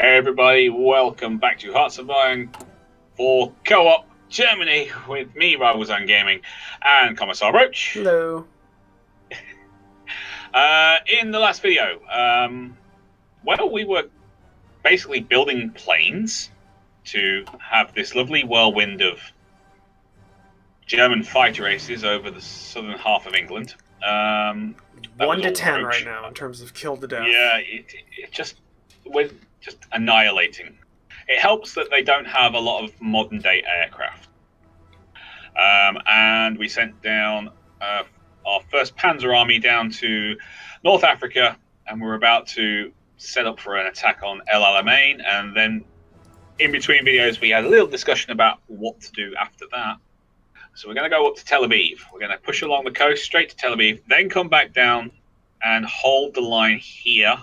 Hey everybody, welcome back to Hearts of Iron for Co-op Germany with me, Rivalzone Gaming, and Commissar Roach. Hello. In the last video, we were basically building planes to have this lovely whirlwind of German fighter races over the southern half of England. 1 to 10 right now in terms of kill to death. Yeah, we're just annihilating. It helps that they don't have a lot of modern day aircraft. And we sent down our first Panzer Army down to North Africa, and we're about to set up for an attack on El Alamein. And then in between videos, we had a little discussion about what to do after that. So we're going to go up to Tel Aviv. We're going to push along the coast straight to Tel Aviv, then come back down and hold the line here,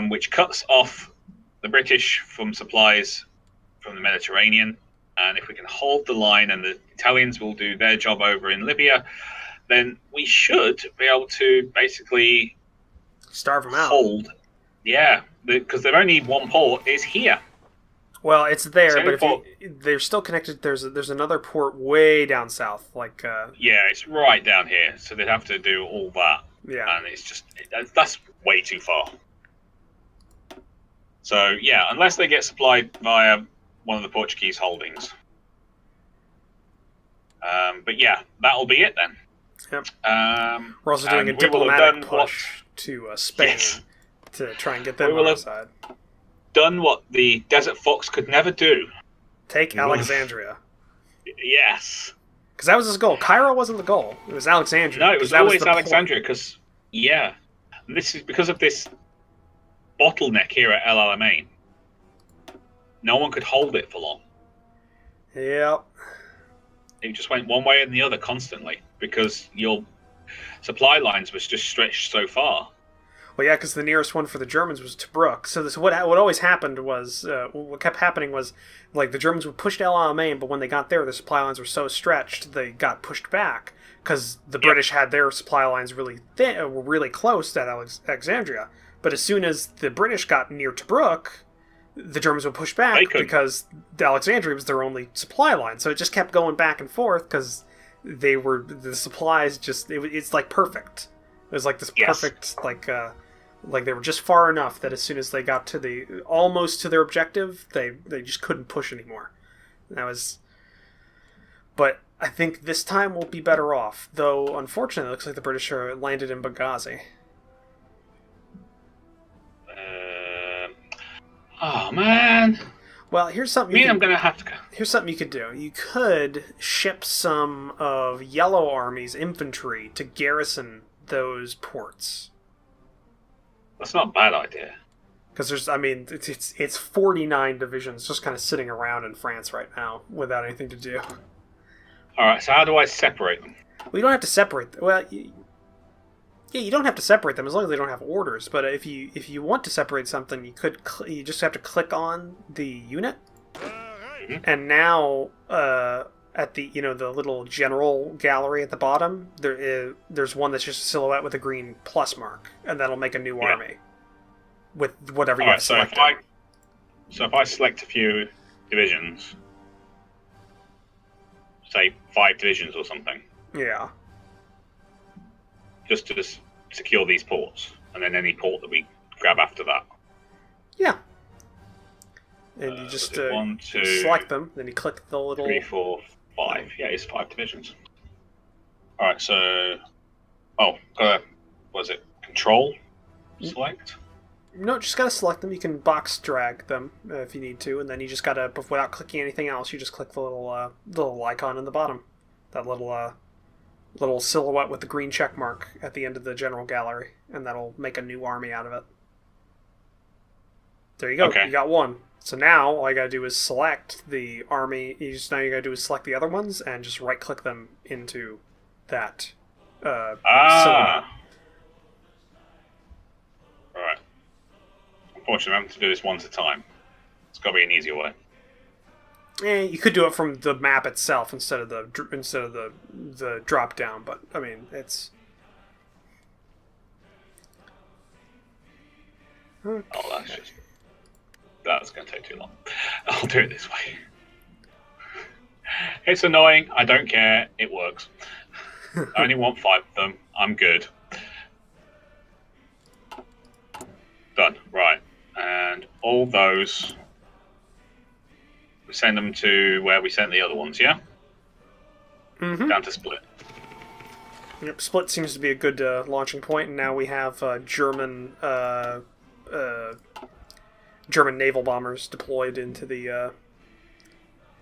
which cuts off the British from supplies from the Mediterranean. And if we can hold the line and the Italians will do their job over in Libya, then we should be able to basically starve them out. Hold. Yeah, because their only one port is here. Well, it's there, but they're still connected. There's another port way down south, yeah, it's right down here, so they'd have to do all that. Yeah, and it's just that's way too far. So yeah, unless they get supplied via one of the Portuguese holdings. But yeah, that'll be it then. Yep. We're also doing a diplomatic push to Spain to try and get them on our side. Done what the Desert Fox could never do. Take Alexandria. Yes. Because that was his goal. Cairo wasn't the goal. It was Alexandria. No, it was always Alexandria because, this is because of this bottleneck here at El Alamein. No one could hold it for long. Yep. It just went one way and the other constantly because your supply lines was just stretched so far. Well, yeah, because the nearest one for the Germans was Tobruk. So what always happened was, what kept happening was, like, the Germans would push to El Alamein, but when they got there, the supply lines were so stretched, they got pushed back, because the British had their supply lines really thin, were really close at Alexandria. But as soon as the British got near Tobruk, the Germans would push back, because Alexandria was their only supply line. So it just kept going back and forth, because the supplies just, it's like perfect. It was like this perfect, like they were just far enough that as soon as they got to almost to their objective, they just couldn't push anymore. But I think this time we'll be better off. Though, unfortunately, it looks like the British are landed in Benghazi. Oh, man. Well, here's something. I'm going to have to go. Here's something you could do. You could ship some of Yellow Army's infantry to garrison those ports. That's not a bad idea. Because it's 49 divisions just kind of sitting around in France right now without anything to do. All right, so how do I separate them? Well, you don't have to separate them. Well, you don't have to separate them as long as they don't have orders. But if you want to separate something, you just have to click on the unit, and now at the the little general gallery at the bottom, there's one that's just a silhouette with a green plus mark, and that'll make a new army with whatever you have selected. So if I select a few divisions, say 5 divisions or something, just to secure these ports, and then any port that we grab after that. Yeah. And you just select them, then you click the little 3, 4, 5. Yeah, it's 5 divisions. All right, so was it Control select? No, just gotta select them. You can box drag them if you need to, and then you just gotta, without clicking anything else, you just click the little icon in the bottom, that little silhouette with the green check mark at the end of the general gallery, and that'll make a new army out of it. There you go. Okay. You got one. So now all you gotta do is select the army. You gotta do is select the other ones and just right click them into that silhouette. Alright. Unfortunately, I'm having to do this once at a time. It's gotta be an easier way. You could do it from the map itself instead of the drop down, but it's Oh, that's going to take too long. I'll do it this way. It's annoying. I don't care. It works. I only want 5 of them. I'm good. Done. Right. And all those, we send them to where we sent the other ones, yeah? Mm-hmm. Down to Split. Yep, Split seems to be a good launching point, and now we have German naval bombers deployed into the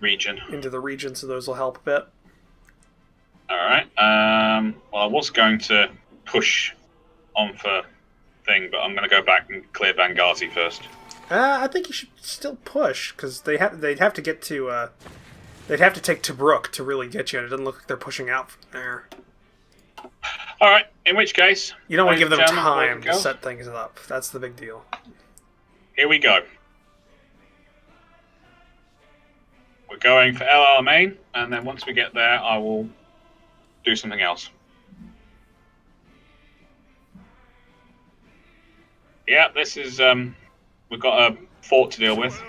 region. So those will help a bit. All right. Well, I was going to push on for thing, but I'm going to go back and clear Benghazi first. I think you should still push because they'd have to get to they'd have to take Tobruk to really get you, and it doesn't look like they're pushing out from there. All right. In which case, you don't want to give them time to set things up. That's the big deal. Here we go. We're going for El Alamein, and then once we get there, I will do something else. Yeah, this is we've got a fort to deal with.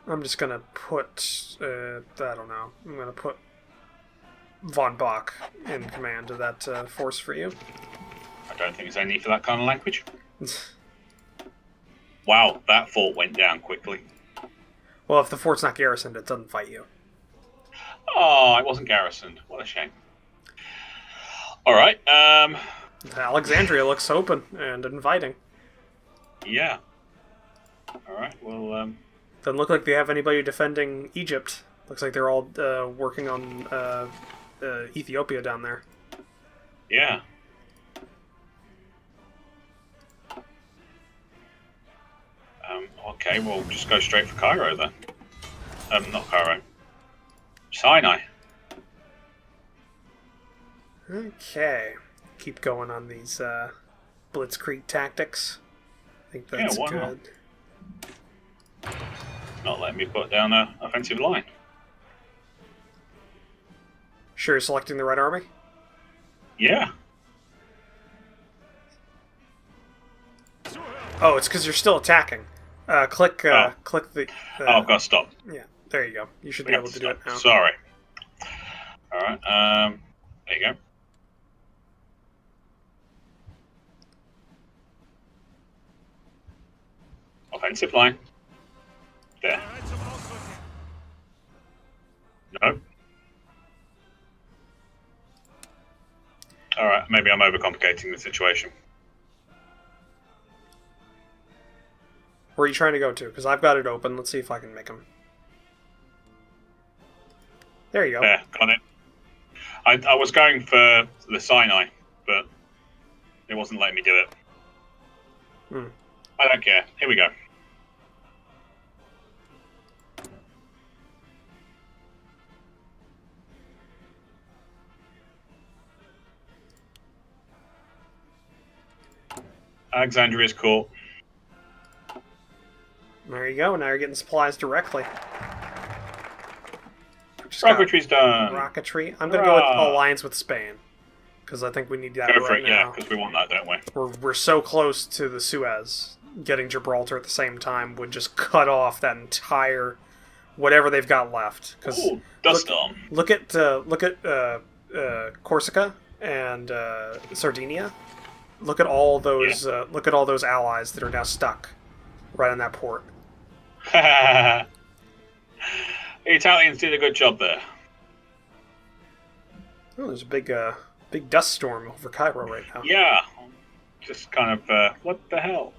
I'm just gonna put I don't know. I'm gonna put Von Bach in command of that force for you. I don't think there's any need for that kind of language. Wow, that fort went down quickly. Well, if the fort's not garrisoned, it doesn't fight you. Oh, it wasn't garrisoned. What a shame. All right. Alexandria looks open and inviting. Yeah. All right. Well, doesn't look like they have anybody defending Egypt. Looks like they're all working on Ethiopia down there. Yeah. Okay, we'll just go straight for Cairo then. Not Cairo. Sinai. Okay. Keep going on these blitzkrieg tactics. I think that's good. Not letting me put down an offensive line. Sure you're selecting the right army? Yeah. Oh, it's because you're still attacking. Click the... oh, I've got to stop. Yeah, there you go. You should be able to do it now. Sorry. Alright, there you go. Offensive line. There. No. Alright, maybe I'm overcomplicating the situation. Where are you trying to go to? Because I've got it open. Let's see if I can make them. There you go. There, got it. I was going for the Sinai, but it wasn't letting me do it. I don't care. Here we go. Alexandria's cool. There you go. Now you're getting supplies directly. Rocketry's done. Rocketry. I'm going to go with alliance with Spain. Because I think we need that go for right it, now. Yeah, because we want that, don't we? We're so close to the Suez. Getting Gibraltar at the same time would just cut off that entire... whatever they've got left. Ooh, dust storm. Look at Corsica and Sardinia. Look at all those. Look at all those allies that are now stuck right on that port. The Italians did a good job there. Oh, there's a big dust storm over Cairo right now. Yeah, just kind of what the hell.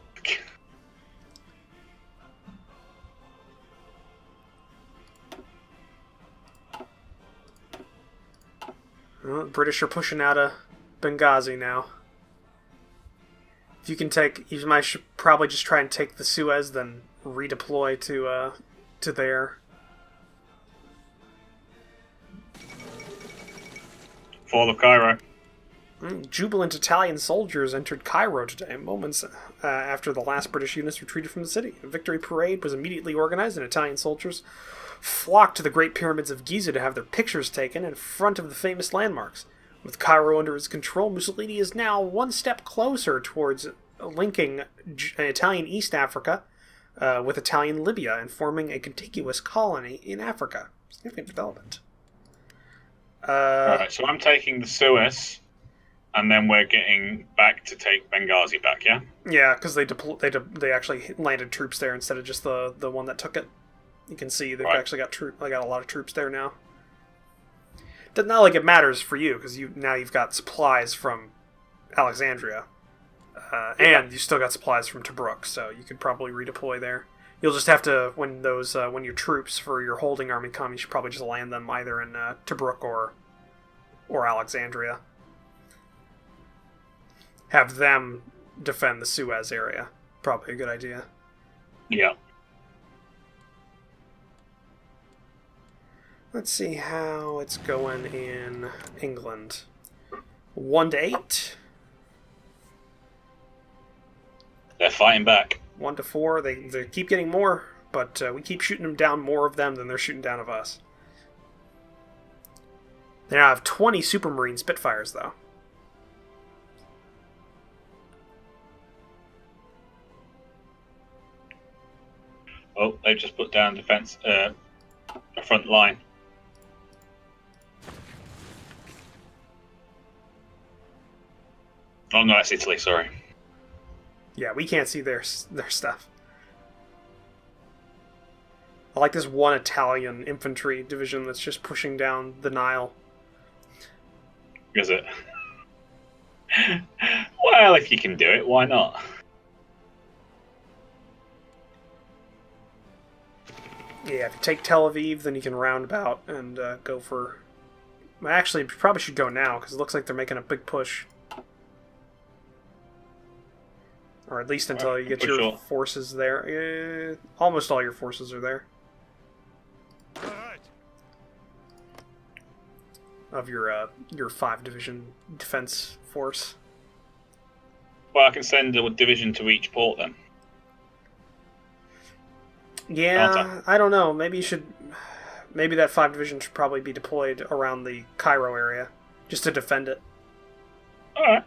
Well, the British are pushing out of Benghazi now. If you can you might should probably just try and take the Suez, then redeploy to there. Fall of Cairo. Jubilant Italian soldiers entered Cairo today, moments after the last British units retreated from the city. A victory parade was immediately organized, and Italian soldiers flocked to the Great Pyramids of Giza to have their pictures taken in front of the famous landmarks. With Cairo under his control, Mussolini is now one step closer towards linking Italian East Africa with Italian Libya and forming a contiguous colony in Africa. Significant development. Alright, so I'm taking the Suez, and then we're getting back to take Benghazi back, yeah? Yeah, because they actually landed troops there instead of just the one that took it. You can see they've actually got they got a lot of troops there now. Not like it matters for you, because now you've got supplies from Alexandria, and you still got supplies from Tobruk, so you could probably redeploy there. You'll just have to, when your troops for your holding army come, you should probably just land them either in Tobruk or Alexandria. Have them defend the Suez area. Probably a good idea. Yeah. Let's see how it's going in England. 1-8. They're fighting back. 1-4. They keep getting more, but we keep shooting them down more of them than they're shooting down of us. They now have 20 Supermarine Spitfires, though. Oh, they've just put down defense, a front line. Oh no, that's Italy. Sorry. Yeah, we can't see their stuff. I like this one Italian infantry division that's just pushing down the Nile. Is it? Well, if you can do it, why not? Yeah, if you take Tel Aviv, then you can roundabout and go for... Actually, you probably should go now, because it looks like they're making a big push. Or at least until you get your forces there. Almost all your forces are there. Of your 5-division defense force. Well, I can send a division to each port then. Yeah, I don't know. Maybe you should. Maybe that 5-division should probably be deployed around the Cairo area, just to defend it. Alright.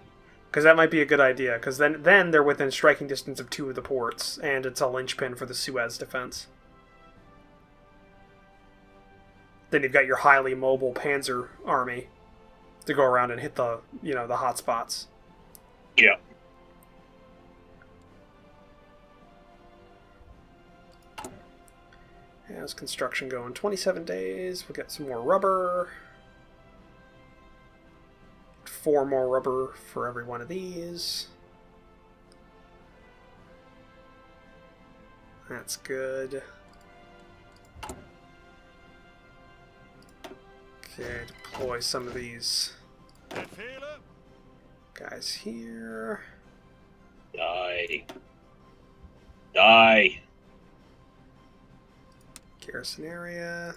Because that might be a good idea, because then they're within striking distance of 2 of the ports, and it's a linchpin for the Suez defense. Then you've got your highly mobile Panzer army to go around and hit the hot spots. Yeah. How's construction going? 27 days. We'll get some more rubber. 4 more rubber for every one of these. That's good. Okay, deploy some of these guys here. Die. Die. Garrison area.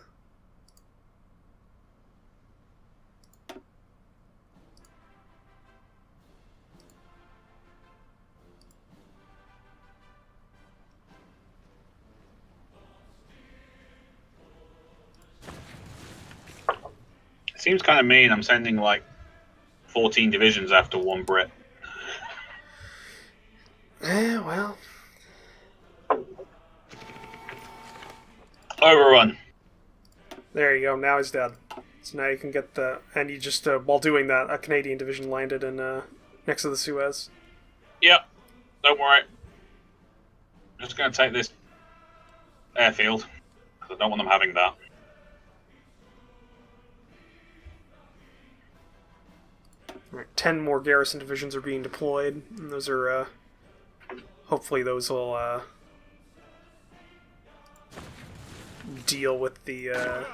Seems kind of mean. I'm sending like 14 divisions after one Brit. Well. Overrun. There you go. Now he's dead. So now you can get the... And you just, while doing that, a Canadian division landed in next to the Suez. Yep. Don't worry. I'm just going to take this airfield, because I don't want them having that. Right, 10 more garrison divisions are being deployed. And those are... hopefully those will... deal with the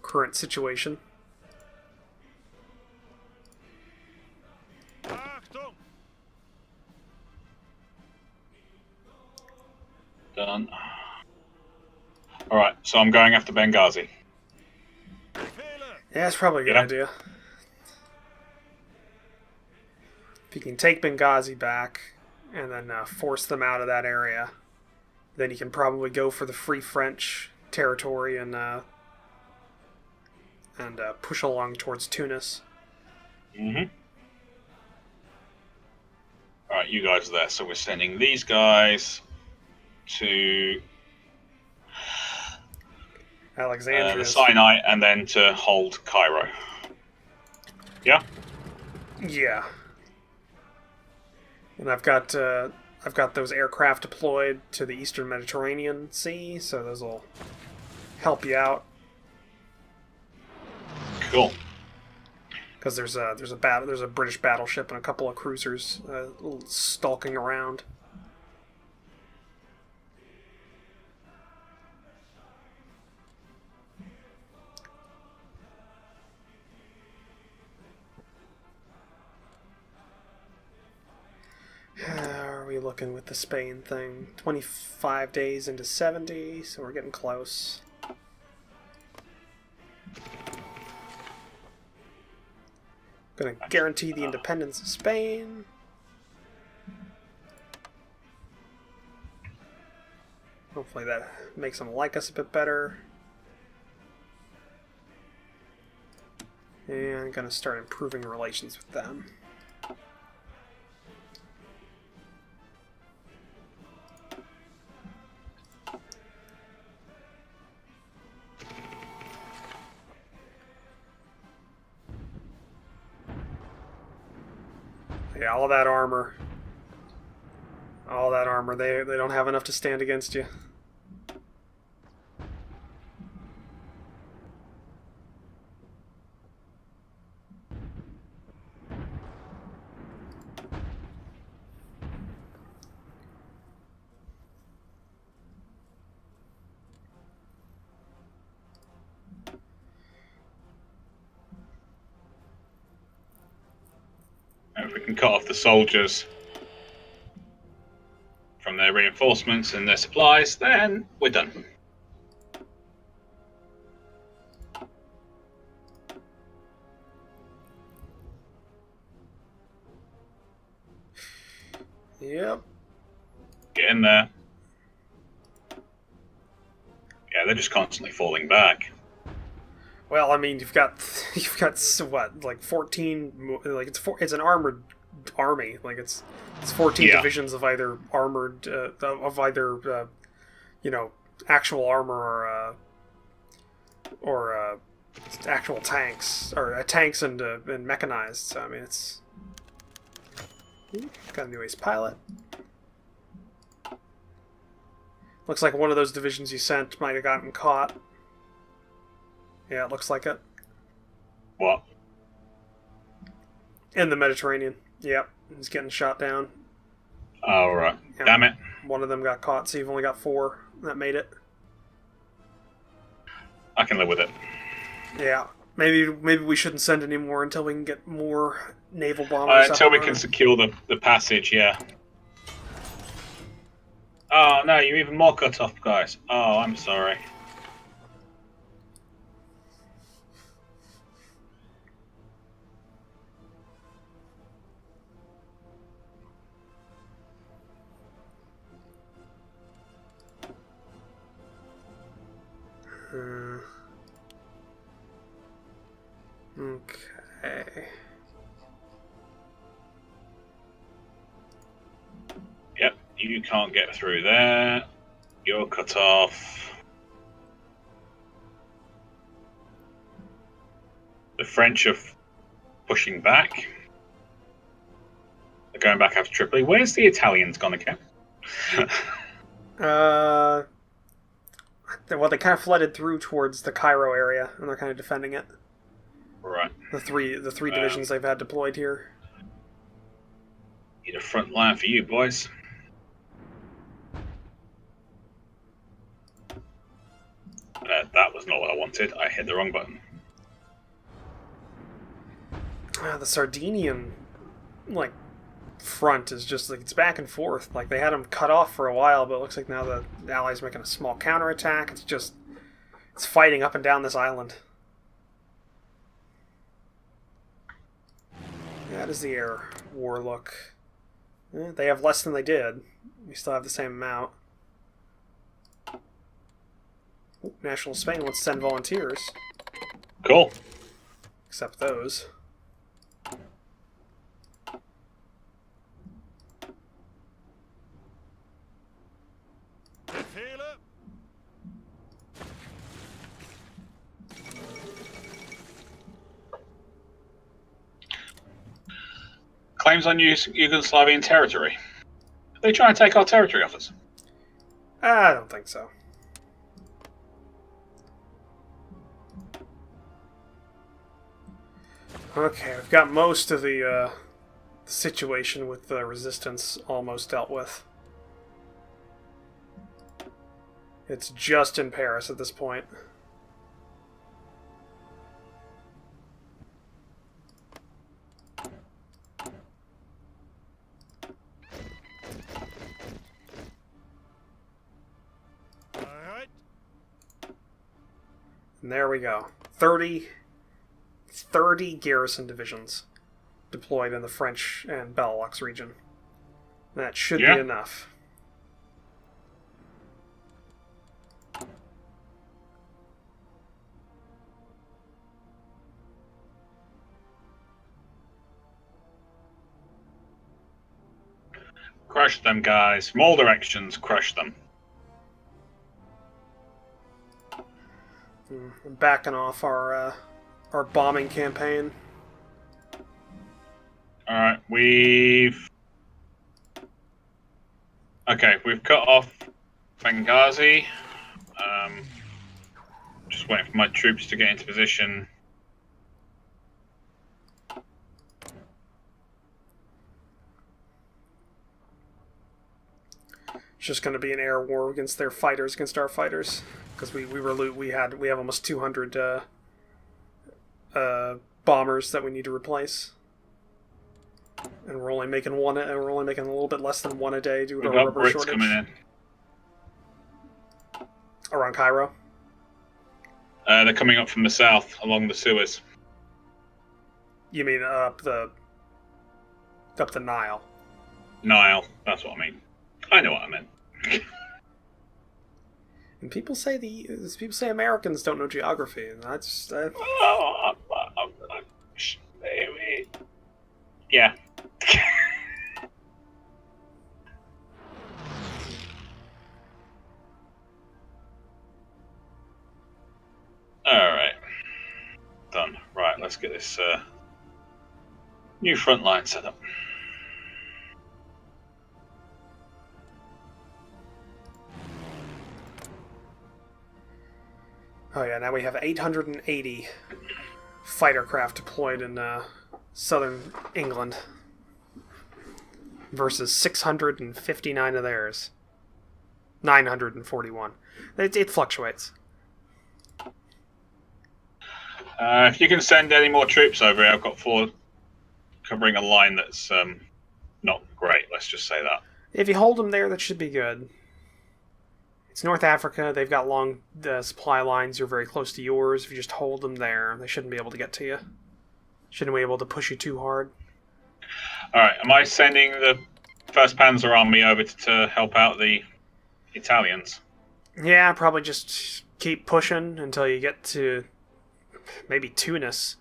current situation. Done. Alright, so I'm going after Benghazi. Yeah, that's probably a good idea. If you can take Benghazi back and then force them out of that area, then you can probably go for the Free French territory and push along towards Tunis. Mm-hmm. Alright, you guys are there. So we're sending these guys to Alexandria. the Sinai and then to hold Cairo. Yeah? Yeah. And I've got those aircraft deployed to the Eastern Mediterranean Sea, so those will help you out. Cool. Because there's a British battleship and a couple of cruisers stalking around. How are we looking with the Spain thing? 25 days into 70, so we're getting close. Gonna guarantee the independence of Spain. Hopefully that makes them like us a bit better. And I'm gonna start improving relations with them. Yeah, all that armor. All that armor. They don't have enough to stand against you. If we can cut off the soldiers from their reinforcements and their supplies, then we're done. Yep. Get in there. Yeah, they're just constantly falling back. Well, I mean, you've got what, like 14, like it's an armored army, like it's 14 divisions of either armored you know, actual armor or actual tanks or tanks and mechanized. So I mean, it's got a new ace pilot. Looks like one of those divisions you sent might have gotten caught. Yeah, it looks like it. What? In the Mediterranean. Yep, he's getting shot down. Oh, right. Yep. Damn it. One of them got caught, so you've only got 4 that made it. I can live with it. Yeah. Maybe we shouldn't send any more until we can get more naval bombers. Until we can secure the passage, yeah. Oh, no, you're even more cut off, guys. Oh, I'm sorry. Okay. Yep, you can't get through there. You're cut off. The French are pushing back. They're going back after Tripoli. Where's the Italians gone again? Well, they kind of flooded through towards the Cairo area, and they're kind of defending it. Right. The three divisions they've had deployed here. Need a front line for you, boys. That was not what I wanted. I hit the wrong button. The Sardinian, like, front is just like it's back and forth. Like they had them cut off for a while, but it looks like now the Allies are making a small counterattack. It's fighting up and down this island. How does the air war look? They have less than they did. We still have the same amount. Ooh, National Spain wants to send volunteers. Cool. Except those. Feel it. Claims on Yugoslavian territory. Are they trying to take our territory off us? I don't think so. Okay, we've got most of the situation with the resistance almost dealt with. It's just in Paris at this point. And there we go. 30 garrison divisions deployed in the French and Benelux region. That should be enough. Crush them, guys. From all directions, crush them. Backing off our bombing campaign. Alright, we've cut off Benghazi. Just waiting for my troops to get into position. It's just going to be an air war against their fighters, against our fighters, because we have almost 200 bombers that we need to replace, and we're only making one. We're only making a little bit less than one a day due to our rubber Brits shortage. coming in. Around Cairo. They're coming up from the south along the Suez. You mean up the Nile? Nile, that's what I mean. I know what I meant. And people say Americans don't know geography, and that's yeah. All right, done. Right, let's get this new front line set up. Oh yeah, now we have 880 fighter craft deployed in southern England versus 659 of theirs. 941. It fluctuates. If you can send any more troops over here, I've got 4 covering a line that's not great, let's just say that. If you hold them there, that should be good. It's North Africa. They've got long supply lines. You're very close to yours. If you just hold them there, they shouldn't be able to get to you. Shouldn't be able to push you too hard. Alright, am I sending the 1st Panzer Army over to help out the Italians? Yeah, probably just keep pushing until you get to maybe Tunis.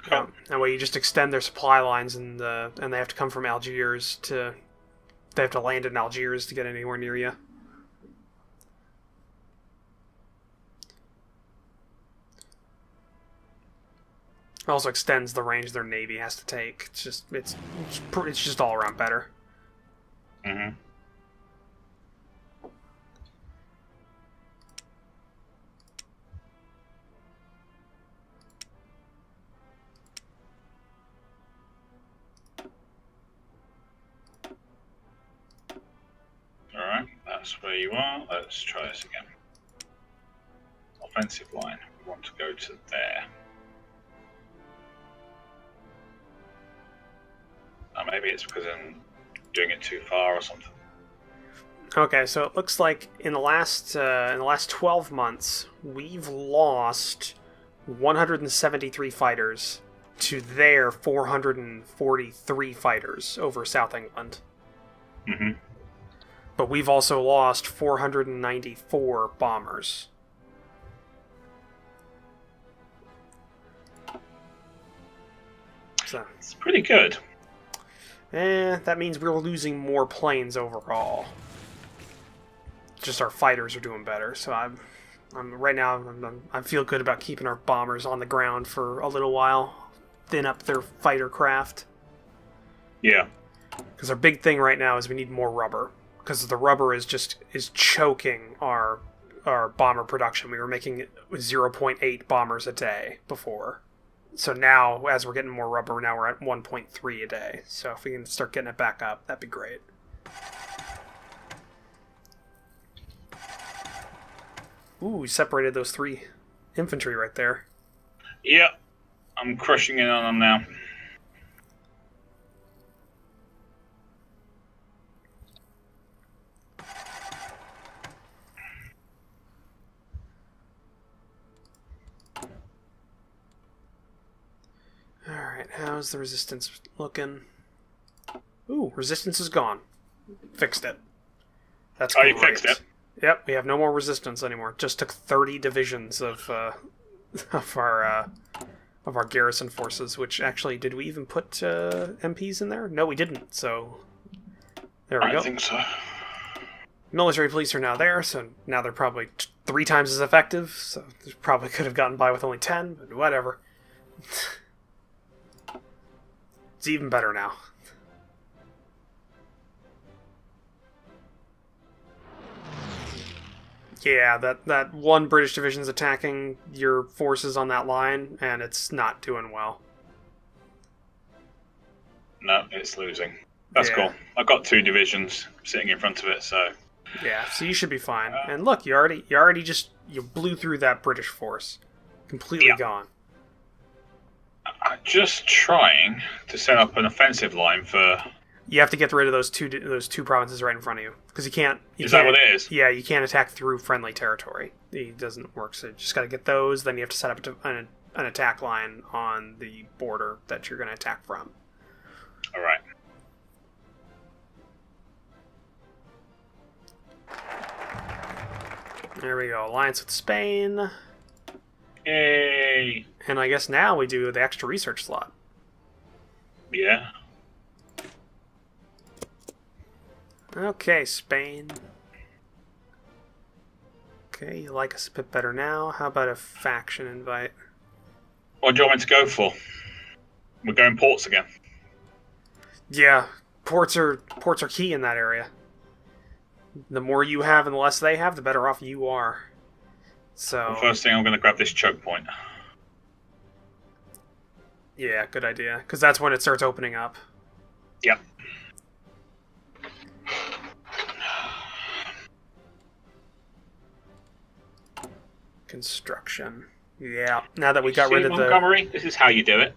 Cool. That way you just extend their supply lines, and they have to come from Algiers to... They have to land in Algiers to get anywhere near you. It also extends the range their navy has to take. It's just all around better. Mm-hmm. Alright, that's where you are. Let's try this again. Offensive line. We want to go to there. Maybe it's because I'm doing it too far or something. Okay, so it looks like in the last 12 months, we've lost 173 fighters to their 443 fighters over South England. Mm-hmm. But we've also lost 494 bombers. So it's pretty good. That means we're losing more planes overall. Just our fighters are doing better, so I feel good about keeping our bombers on the ground for a little while, thin up their fighter craft. Yeah. Because our big thing right now is we need more rubber, because the rubber is choking our bomber production. We were making 0.8 bombers a day before. So now, as we're getting more rubber, now we're at 1.3 a day. So if we can start getting it back up, that'd be great. Ooh, we separated those 3 infantry right there. Yeah. I'm crushing in on them now. Alright, how's the resistance looking? Ooh, resistance is gone. Fixed it. That's great. You fixed it? Yep, we have no more resistance anymore. Just took 30 divisions of our garrison forces, which actually, did we even put MPs in there? No, we didn't, so there we go. I think so. Military police are now there, so now they're probably 3 times as effective, so they probably could have gotten by with only 10, but whatever. It's even better now. Yeah, that one British division's attacking your forces on that line, and it's not doing well. No, it's losing. That's Yeah. cool. I've got 2 divisions sitting in front of it, so... Yeah, so you should be fine. And look, you blew through that British force. Completely gone. I'm just trying to set up an offensive line for... You have to get rid of those two provinces right in front of you, because you can't. Is that what it is? Yeah, you can't attack through friendly territory. It doesn't work. So you just got to get those. Then you have to set up an attack line on the border that you're going to attack from. All right. There we go. Alliance with Spain. Yay! And I guess now we do the extra research slot. Yeah. Okay, Spain. Okay, you like us a bit better now. How about a faction invite? What do you want me to go for? We're going ports again. Yeah, ports are key in that area. The more you have and the less they have, the better off you are. So Well, first thing, I'm going to grab this choke point. yeah, good idea, because that's when it starts opening up. Yep. Construction. Yeah, now that we got rid of Montgomery, this is how you do it.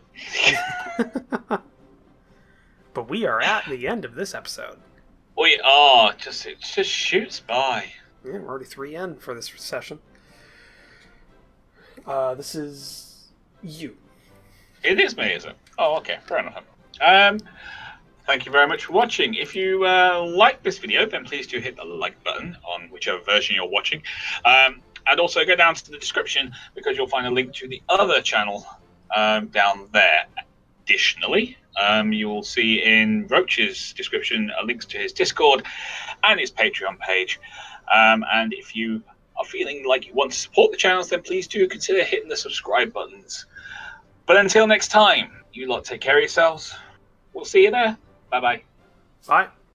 But we are at the end of this episode. We are. It just shoots by. Yeah, we're already 3 in for this session. This is you. It is me, is it? Oh, okay. Fair enough. Thank you very much for watching. If you like this video, then please do hit the like button on whichever version you're watching. And also go down to the description, because you'll find a link to the other channel down there. Additionally, you will see in Roach's description links to his Discord and his Patreon page. And if you are feeling like you want to support the channels, then please do consider hitting the subscribe buttons. But until next time, you lot take care of yourselves. We'll see you there. Bye-bye. Bye.